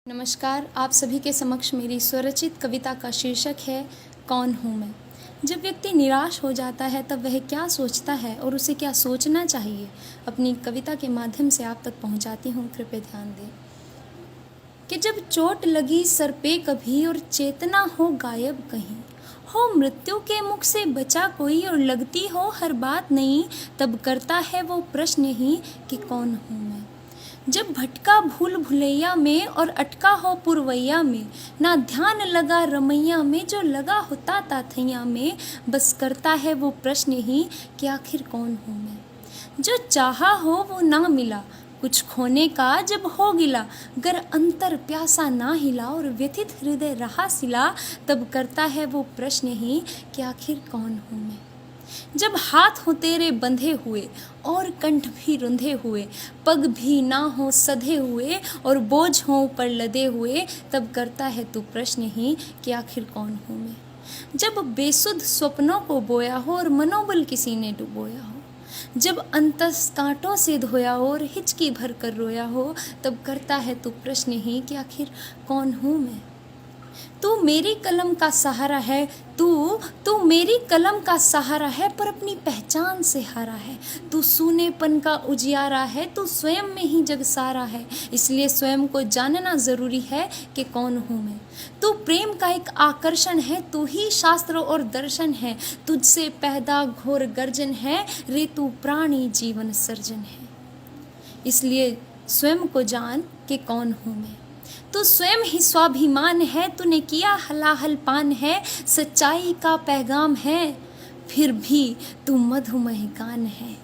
नमस्कार। आप सभी के समक्ष मेरी स्वरचित कविता का शीर्षक है कौन हूँ मैं। जब व्यक्ति निराश हो जाता है तब वह क्या सोचता है और उसे क्या सोचना चाहिए, अपनी कविता के माध्यम से आप तक पहुँचाती हूँ। कृपया ध्यान दें कि जब चोट लगी सर पे कभी और चेतना हो गायब कहीं, हो मृत्यु के मुख से बचा कोई और लगती हो हर बात नहीं, तब करता है वो प्रश्न ही कि कौन हूँ मैं। जब भटका भूल भुलैया में और अटका हो पुरवैया में, ना ध्यान लगा रमैया में जो लगा होता ताथैया में, बस करता है वो प्रश्न ही कि आखिर कौन हूँ मैं। जो चाहा हो वो ना मिला, कुछ खोने का जब हो गिला, गर अंतर प्यासा ना हिला और व्यथित हृदय रहा सिला, तब करता है वो प्रश्न ही कि आखिर कौन हूँ मैं। जब हाथ हो तेरे बंधे हुए और कंठ भी रुंधे हुए, पग भी ना हो सधे हुए और बोझ हो ऊपर लदे हुए, तब करता है तू प्रश्न ही कि आखिर कौन हूँ मैं। जब बेसुध स्वप्नों को बोया हो और मनोबल किसी ने डुबोया हो, जब अंतस कांटों से धोया हो और हिचकी भर कर रोया हो, तब करता है तू प्रश्न ही कि आखिर कौन हूँ मैं। तू मेरी कलम का सहारा है, तू मेरी कलम का सहारा है, पर अपनी पहचान से हारा है। तू सूनेपन का उजियारा है, तू स्वयं में ही जग सारा है, इसलिए स्वयं को जानना जरूरी है कि कौन हूँ मैं। तू प्रेम का एक आकर्षण है, तू ही शास्त्र और दर्शन है, तुझसे पैदा घोर गर्जन है, रे तू प्राणी जीवन सर्जन है। इसलिए स्वयं को जान कि कौन हूँ मैं। तू स्वयं ही स्वाभिमान है, तूने किया हलाहल पान है, सच्चाई का पैगाम है, फिर भी तू मधुमय गान है।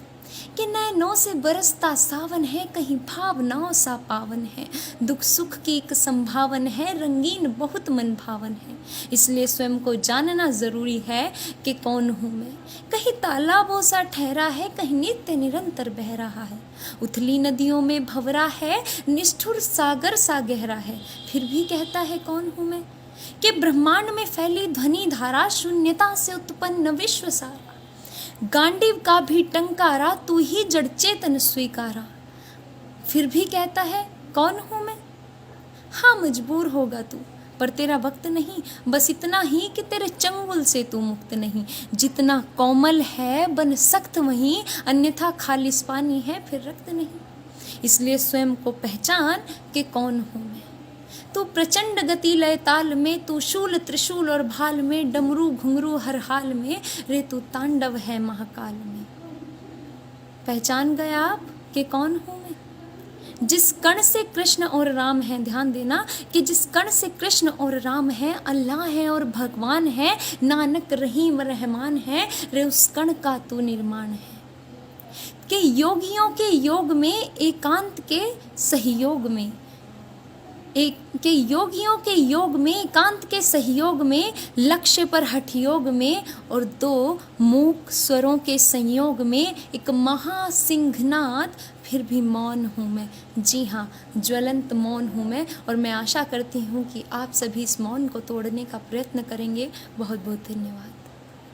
कि नैनों से बरसता सावन है, कहीं भावनाओं सा पावन है, दुख सुख की एक संभावन है, रंगीन बहुत मन भावन है। इसलिए स्वयं को जानना जरूरी है कि कौन हूँ मैं। कहीं तालाबों सा ठहरा है, कहीं नित्य निरंतर बह रहा है, उथली नदियों में भंवरा है, निष्ठुर सागर सा गहरा है, फिर भी कहता है कौन हूँ मैं। कि ब्रह्मांड में फैली ध्वनि धारा, शून्यता से उत्पन्न विश्व सारा, गांडीव का भी टंकारा, तू ही जड़ चेतन स्वीकारा, फिर भी कहता है कौन हूँ मैं। हाँ मजबूर होगा तू, पर तेरा वक्त नहीं, बस इतना ही कि तेरे चंगुल से तू मुक्त नहीं। जितना कोमल है बन सख्त वहीं, अन्यथा खालिस पानी है फिर रक्त नहीं। इसलिए स्वयं को पहचान कि कौन हूँ मैं। तू प्रचंड गति लय ताल में, तू शूल त्रिशूल और भाल में, डमरू घुंघरू हर हाल में, रे तू तांडव है महाकाल में। पहचान गए आप कि कौन हूँ मैं। जिस कण से कृष्ण और राम हैं, ध्यान देना कि जिस कण से कृष्ण और राम हैं, अल्लाह है और भगवान है, नानक रहीम रहमान है, रे उस कण का तू निर्माण है। कि योगियों के योग में, एकांत के सहयोग में, योगियों के योग में, एकांत के सहयोग में, लक्ष्य पर हठ योग में, और दो मूक स्वरों के संयोग में, एक महासिंहनाद फिर भी मौन हूँ मैं। जी हाँ, ज्वलंत मौन हूँ मैं, और मैं आशा करती हूँ कि आप सभी इस मौन को तोड़ने का प्रयत्न करेंगे। बहुत बहुत धन्यवाद।